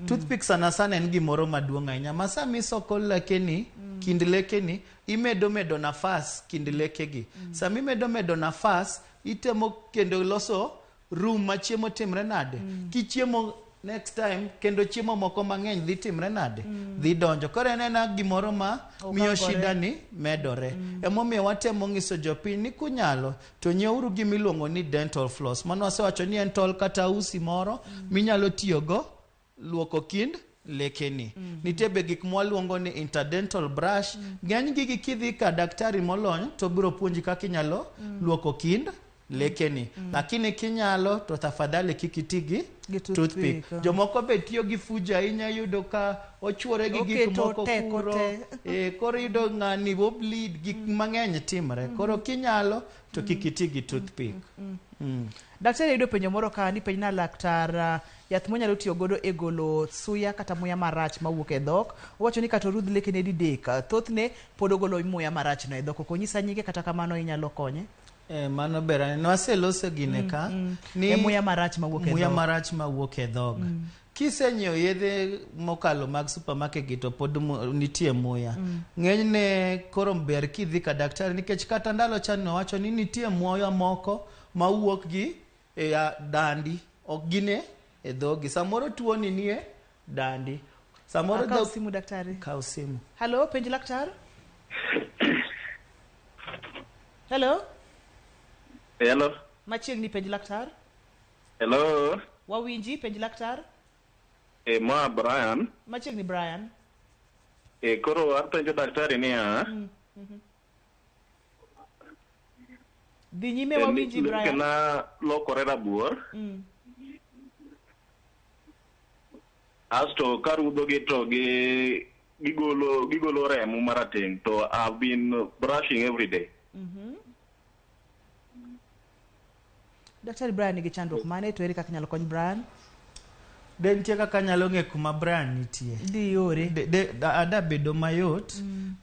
Toothpick sana en gimoro maduong' ahinya. Masa misoko lekeni, kind lekeni, imedo nafas kind lekegi. Sama imedo nafas, itemo kendo loso room ma chiemo timre nade. Kichiemo next time, kendo chiemo moko mang'eny dhi timre nade. Dhi donjo. Koro en gimoro ma miyo shida ni medore. Emomiyo watemo ng'iso jopiny ni kunyalo to nyieuru gimiluongo ni dental floss. Mano wasewacho ni en tol kata usi moro minyalo tiyogo luoko kind lekeni. Nitie be gik mwaluongo ni interdental brush. Ng'eny gigi kidhi ka daktari molony to biro puonji kaka inyalo luoko kind lekeni. Lakini kinyalo to tafadhali kikitigi toothpick. Jomoko be tiyo gi fuja inya yudo ka ochuore gi gik moko kuro. Koro yudo ng'ani wo bleed gik mang'eny timre. Koro kinyalo to kikitigi toothpick. Daktari yudo penjo moro ka ni penj na laktar yath monyalo tiyo godo e golo suya kata muya marach mawuok e dhok. Owacho ni kata rudh lekene didek thothne pod ogolo muya marach no e dhok. Okonyisa nyinge kata kamano inyalo konye. Mano bera no aselose gine ka ni muya marach mawuok e dhok. Muya marach mawuok e dhok. Kisenyiewo yedhe mokalo mag supermarket to pod nitie muya. Ng'enyne koro ber kidhi ka daktari nikech kata ndalo chan nowacho ni nitie muya moko mawuok gi e dandi ok gine e dhogi. Samoro tuo ni nie dandi. Samoro kaw simu daktari. Kaw simu. Hello, penj laktar. Hello. Hello. Machiegni penj laktar. Hello. Wawinji penj laktar. Ma Brian. Machiegni Brian. Koro apenjo daktari niya. Dhi nyime wawinji Brian. Kena lokore rabuor. Asto karudho gi to gigolo remo marateng to I've been brushing every day. Daktari Brian nigi chandruok mane to ere kaka nyalo kony Brian? De nitie kaka nyalo ng'e kuma Brian nitie. Di yore. Ada bedo mayot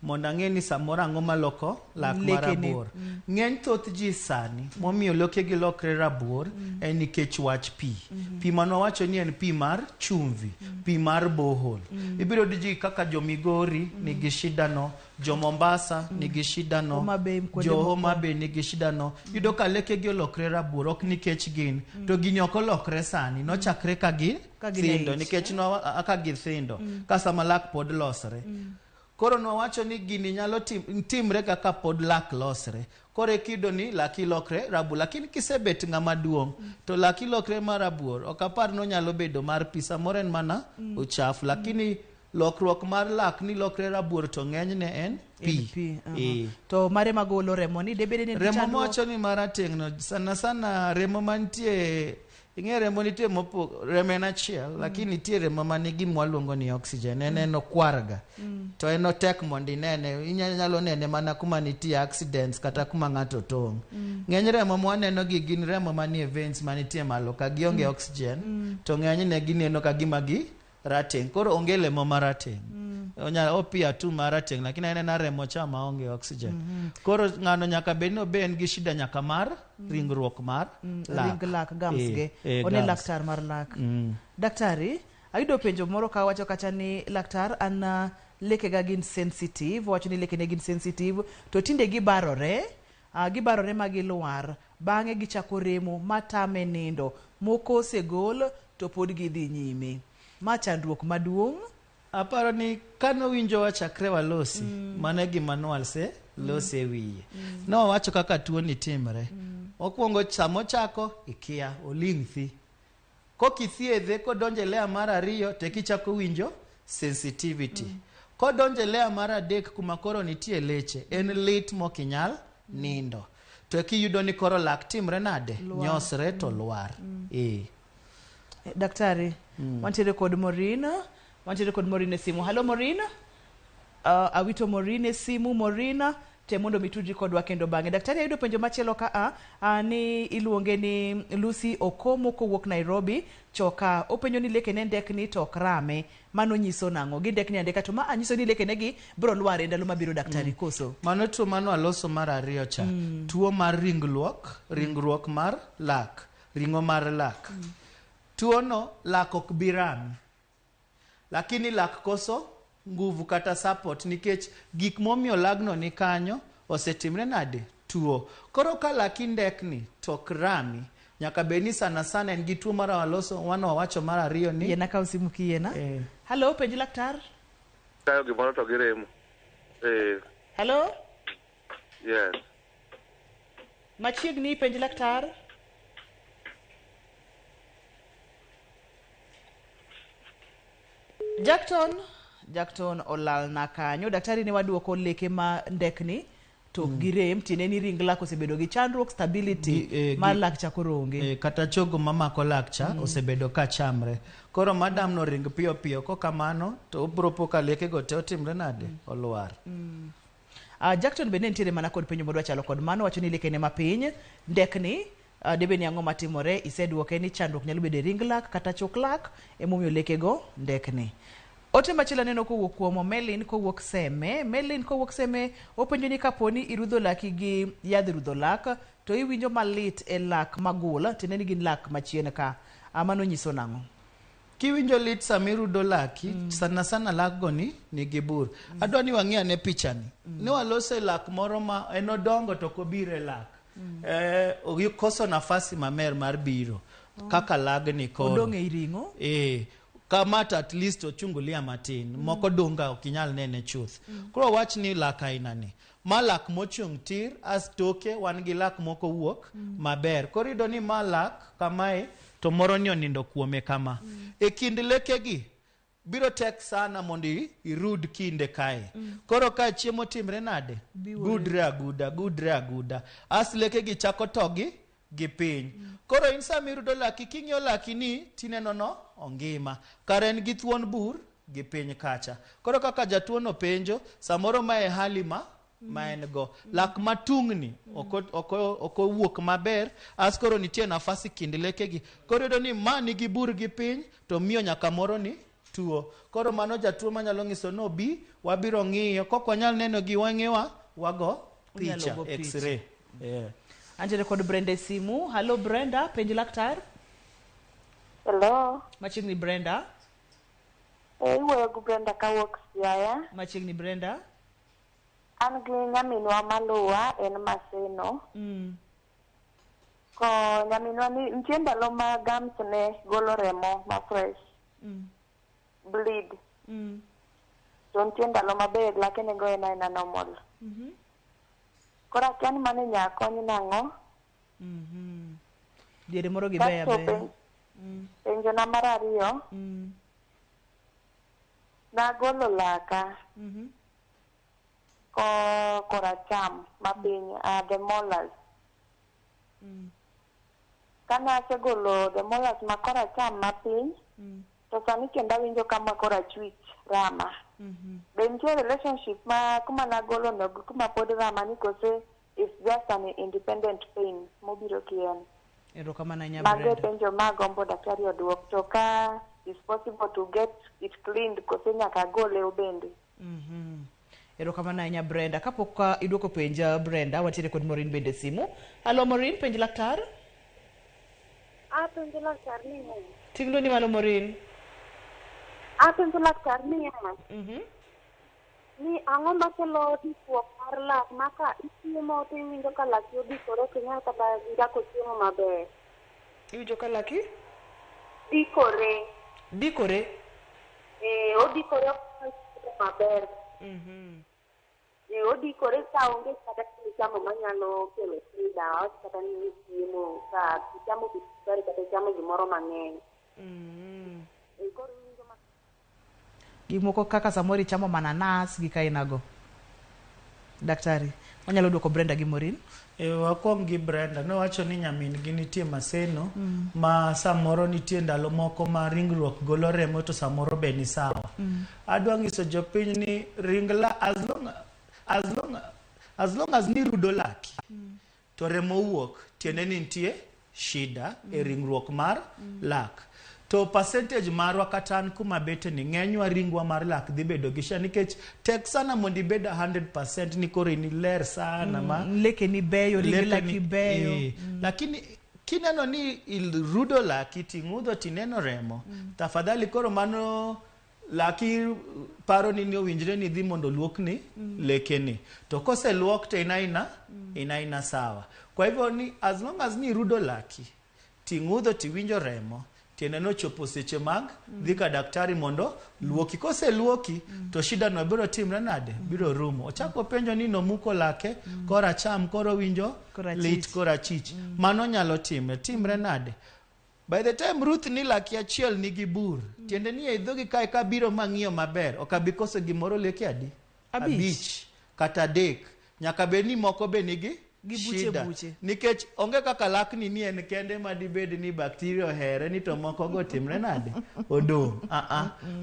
mondo ang'e ni samoro ang'o maloko lak marabuor. Ng'eny thoth ji sani momiyo lokegi lokre rabuor en nikech wach pi. Pi manowacho ni en pi mar chumvi, pi mar bohol. Ibiro ji kaka jo Migori nigi shida no, jo Mombasa nigi shida no, jo Homa Bay nigi shida no. Yudo ka lekegi olokre rabuor ok nikech gin to gini ok olokre sani nochakre ka gi thindo nikech no aka githindo kasa malak pod losre. Koro no wacho ni gini nyalo timre kaka pod lak losre. Kore kido ni laki lokre rabuor lakini kisebet ng'ama duong to laki lokre marabuor ok apar no nyalo bedo mar pisa moren mana uchafu lakini lokruok mar lak ni lokre rabuor to ng'eny ne en pi. To mare magolo remo ni debede ni remo mocho ni marateng no sana remo mantie ing'e remo nitie remo en achiel lakini nitie remo manigi mwaluongo ni oxygen en okwarga to en otek mondo inene inyalo nene mana kuma nitie accidents kata kuma ng'ato tong'. Ng'eny remo mwaneno gi gin remo manie veins manitie malo ka gionge oxygen to ng'eny ne gineno ka gima gi rateng. Koro onge lemo marateng. Opia tu marateng lakini en remo cha maonge oxygen. Koro ng'ano nyaka bedno ben gi shida nyaka mar ringruok mar lak. Ring lak gums ge. One laktar mar lak. Daktari, ayudo penjo moro ka wacho kacha ni laktar an leke ga gin sensitive, wacho ni leke ne gin sensitive to tinde gibarore magilwar bang'e gichako remo matame nindo moko osegol to pod gidhi nyime. Ma chandruok maduong'. Aparo ni kano winjo wachakre walosi mane gima nwalse lose wiye. No wacho kaka tuo ni timre. Okwongo samo chako ikia oling' thi. Kokithiedhe kodonje lea mar ariyo te kichako winjo sensitivity. Kodonje lea mar adek kuma koro nitie leche en lit mokinyal nindo. To kiyudo ni koro lak timre nade nyosre to lwar. Daktari, wantiere kod Morina simu. Hello Morina. Awito Morina simu Morina te mondo mituji kodwa kendo bang'e. Daktari ayudo penjo machielo ka ni iluonge ni Lucy Okomo kowuok Nairobi choka openjo ni leke ne ndek ni tok rame mano nyiso nang'o gi ndek ni andeka to ma anyiso ni leke ne gi bro lware ndalo mabiro daktari koso. Mano tuo mano aloso mar ariyo cha. Tuo mar ringruok mar lak, ringo mar lak. Tuo no lak ok birami. Lakini lak koso nguvu kata support nikech gik momiyo lagno ni kanyo osetimre nade tuo. Koro ka laki ndekni tok rami nyaka beni sana en gi tuo mar waloso wano wacho mar ariyo ni yena ka usimu kiyena. Hello penj laktar. Kayo gimoro to giremo. Hello. Yes. Machiegni penj laktar. Jackton olal na kanyo. Daktari ne waduoko leke ma ndekni to girem tiene ni ring lak osebedo gi chandruok stability mar lak chakoro onge kata chogo mamako lak cha osebedo ka chamre koro madam no ring piyo piyo ko kamano to obropo ka leke go te otimre nade olwar Jackson bende nitiere mana kod penjo modwa chalo kod mano wacho ni lekene mapiny ndekni debe ni ang'o matimore isedwoke ni chandruok nyalo bedo ring lak kata chok lak emomiyo lekego ndekni ote machielo neno kowuok kuom Melin kowuok Seme openjo ni kaponi irudho laki gi yadh rudho lak to iwinjo malit e lak magula tiende ni gin lak machien ka mano nyiso nang'o kiwinjo lit samirudo laki sana lak go nigi bur adwa ni wang'ia ne pichani ne walose lak moro ma en odongo to kobire lak koso nafasi mamer mar biro kaka lagni koro odonge iringo kamata at least ochungulia matin moko dunga okinyal nene chuth koro wach ni lak aina ni malak mochung tir as toke wan gi lak moko wuok maber koro ido ni malak kamae to moro ni onindo kuome kama e kind lekegi biro tek sana mondo irud kinde kae koro ka chiemo timre nade gudre aguda as lekegi chako togi gi piny koro insa mirudo laki king'yo laki ni tineno no ongima karen gi thuon bur gi piny kacha koro kaka jatuono penjo samoro mae hali ma en go lak matungni oko wuok maber as koro nitie nafasi kind lekegi koro yudo ni ma nigi bur gi piny to miyo nyaka moro ni tuo koro mano jatuo manyalo ng'iso no bi wabiro ng'iyo kok wanyal neno gi wang'ewa wago picha x-ray Anjere kod Brenda simu. Hello Brenda, Penj Laktar. Hello. Machiegni Brenda. Iwuoyo gi Brenda kawuok Siaya. Machiegni Brenda. An gi nyaminwa maluwa en Maseno. Ko nyaminwa ni nitie ndalo ma gams ne golo remo ma fresh. Bleed. To nitie ndalo maber lakini goyo na normal. Kora kiani mane nyakoni nang'o? Diere moro gi beya be. Penjo na mar ariyo. Nagolo laka. Koracham mapiny the molars. Kana asegolo the molars ma koracham mapiny to sani kendo awinjo kama korachwich rama. Be nitie relationship ma kuma nagolo no kuma pod rama ni kose is just an independent pain mobiro kien. Erokamana nya Brenda. Mage penjo magombo daktari oduok to ka is possible to get it cleaned kose nyaka gole obende. Erokamana nya Brenda. Kapok iduoko penja Brenda watiere kod Maureen bende simu. Hello Maureen, Penj Laktar. Penj Laktar ni. Tinglo ni malo Maureen. Penj Laktar ni. Ni ang'o makelo dikruok mar lak maka ichiemo to iwinjo ka laki odikore ok inyal kata njako chiemo maber. Iwinjo ka laki? Dikore. Odikore maber. Odikore ka onge kata chiemo manyalo kelo shida kata ni chiemo ka chiemo bisukari kata chiemo gimoro mang'eny. Gimoko kaka samori chamo mananas gi kainago. Daktari, wanyalo duoko Brenda gi Maureen? Wakuom gi Brenda, nowacho ni nyamin gi nitie Maseno ma samoro nitie ndalo moko ma ringruok golo remo to samoro be ni sawa. Adwa ng'iso jopiny ni ringla as long as ni rudo laki to remo wuok tiende ni nitie shida e ringruok mar lak. To percentage marwa kata an kuma bete ni ng'enywa ringwa mar lak dhi bedo gi shida nikech tek sana mondo ibed 100% ni koro ni ler sana ma leke ni beyo ring laki beyo. Lakini kineno ni irudo laki ting'udho tineno remo tafadhali koro mano laki paro ni owinjre ni dhi mondo luokni lekeni to kose luok to ina sawa. Kwa hivyo ni as long as ni rudo laki ting'udho tiwinjo remo tiene no chopo seche mag dhi ka daktari mondo luoki kose luoki to shida no biro timre nade biro rumo. Ochako penjo ni no muko lake kora cham koro winjo lit kora chich mano nyalo timre nade. By the time Ruth ni laki achiel nigi bur tiende ni e dhogi kae ka biro mang'iyo maber ok abi koso gimoro leke adi abich kata dek nyaka bed ni moko be nigi buche shida buche. nikech onge kaka lakni ni en kende ma dibed ni bakteria ohere ni to moko go timre nade odong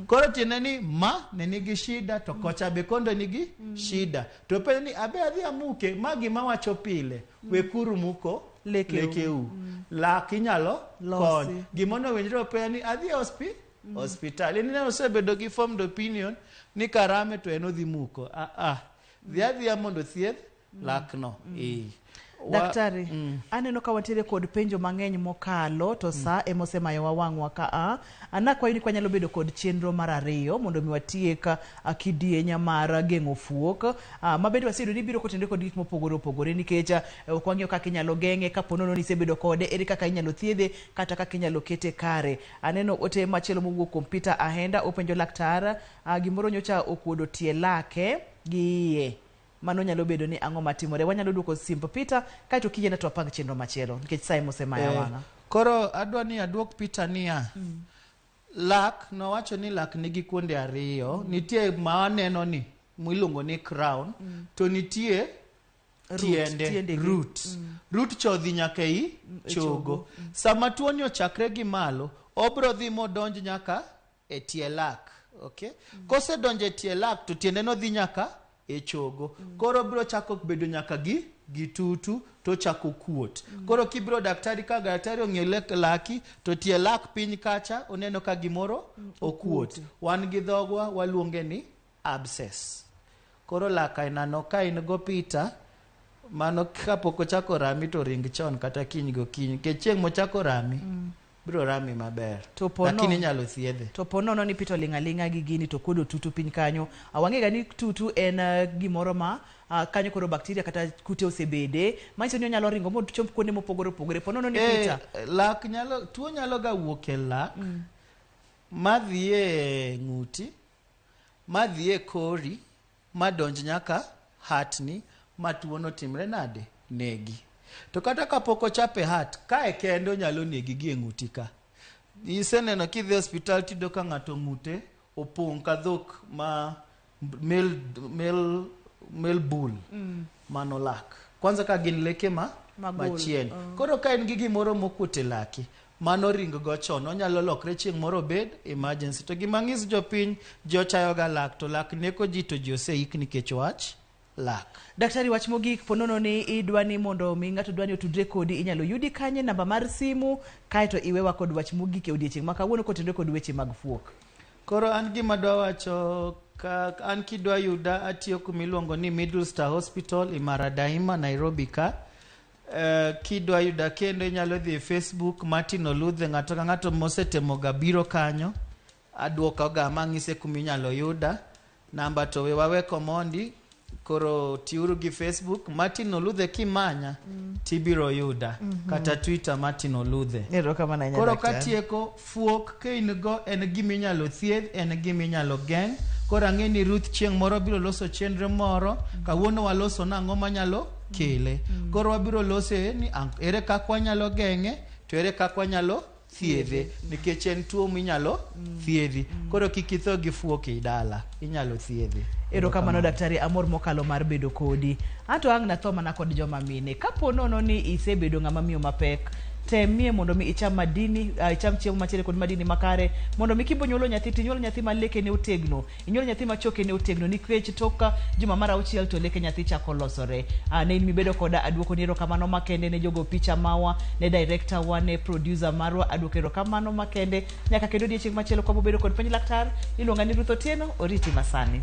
koro tiende ni ma ne nigi shida to kocha be kondo nigi shida to pe ni abe adhi amuke ma gima wacho pile wekuru muko lekeu lak inyalo kon gimono winjro pe ni adhi hospital ni ne osebedo gi formed opinion ni karame to en odhi muko dhi mondo thieth lakno Daktari, aneno ka wantiere kod penjo mang'eny mokalo to sa emosemayowa wang'wa ka anakwayo ni kwa nyalo bedo kod chenro mar 2 mondo mi watiek kidienya mar geng'o fuok mabende waseyudo ni biro kotende kod gik mopogore opogore nikech ok wang'eyo kaka inyalo geng'e kapo nono ni isebedo kode ere kaka inyalo thiedhe kata kaka inyalo kete kare. Aneno ote machielo mowuok kuom Peter Ahenda openjo laktar gimoro nyocha okuodo tie lake gi iye mano nyalo bedo ni ang'o matimore. Wanyalo duoko simple Peter kaito kijena to apang chenro machielo nikech sai mosemaya wang'a. Koro adwa ni aduok Peter niya lak no wacho ni lak nigi kuonde 2 nitie ma aneno ni miluongo ni crown to nitie tiende root chodhi nyaka i chogo sama tuo ni ochakre gi malo obro dhi modonj nyaka e tie lak kose donje tie lak to tiende no dhi nyaka e chogo koro biro chako bedo nyaka gi tutu to chako kuot koro kibiro daktari ka daktari ong'e laki to tie lak piny kacha oneno ka gimoro okuot wan gi dhogwa waluonge ni abscess koro lak ainano ka in go Peter mano kapok ochako rami to ring chon kata kiny go kiny ke chieng' mochako rami biro rami maber lakini nyalo thiedhe to ponono ni Peter lingalinga gi gini to kodo tutu piny kanyo awang'ega ni tutu en gimoro ma kanyo koro bakteria kata kute osebede manyiso ni onyalo ringo mod chomp kuonde mopogore opogore ponono ni Peter lak nyalo tuo nyalo ga wuok e lak madhi e ng'uti madhi e kori madonj nyaka hatni ma tuo no timre nade negi to kata kapok ochape hat kae kendo nyalo negi gi ng'uti ka iseneno kidhi hospital tido ka ng'ato ng'ute opong' ka dhok ma mel bull mano lak kwanza ka gin leke machien koro ka en gi gimoro mokuote laki mano ring go chon onyalo lokre chieng' moro bed emergency to gimang'is jopiny jochayo ga lak to lak neko ji to ji oseik nikech wach lak. Daktari wach mogik ponono ni idwani mondo mi ng'ato dwani otudre kodi inyalo yudi kanye namba mar simu kaito iwewa kod wach mogik e odiechieng' ma kawuono kotendre kod weche mag fuok. Koro an gima dwa wacho ka an kidwa yuda atiyo kumiluongo ni Middle Star Hospital Imara Daima Nairobi ka kidwa yuda kendo inyalo dhi Facebook Martin Oludhe ng'ato ka ng'ato mosetemo ga biro kanyo aduoka ga mang'ise kuminyalo yuda namba to we wawe komondi koro tiuru gi Facebook Martin Oludhe kimanya tibiro yuda kata Twitter Martin Oludhe koro katieko fuok ke in go en giminyalo thiedh en giminyalo geng' koro ang'e ni Ruth chieng' moro biro loso chenro moro kawuono waloso nang'o manyalo kele koro wabiro lose ni ere kaka wanyalo geng'e to ere kaka wanyalo thiedhe nikech en tuo minyalo thiedhi koro kik itho gi fuok e dala inyalo thiedhe. Erokamano daktari amor mokalo mar bedo kodi ato ang' na thoma na kod joma mine kapo nono ni isebedo ng'ama miyo mapek temie mondo mi icham madini icham chiemo machielo kod madini makare mondo mi kibo nyuolo nyathi tinyuolo nyathi ma leke ne otegno inyuolo nyathi ma choke ne otegno nikech toka juma mar 6 to leke nyathi chako losore ne in mibedo koda aduoko ni erokamano makende ne jogo picha mawa ne director wa ne producer marwa aduoko erokamano makende nyaka kendo odiechieng' machielo kwa bedo kod penj laktar iluonga ni Ruth Otieno oriti masani.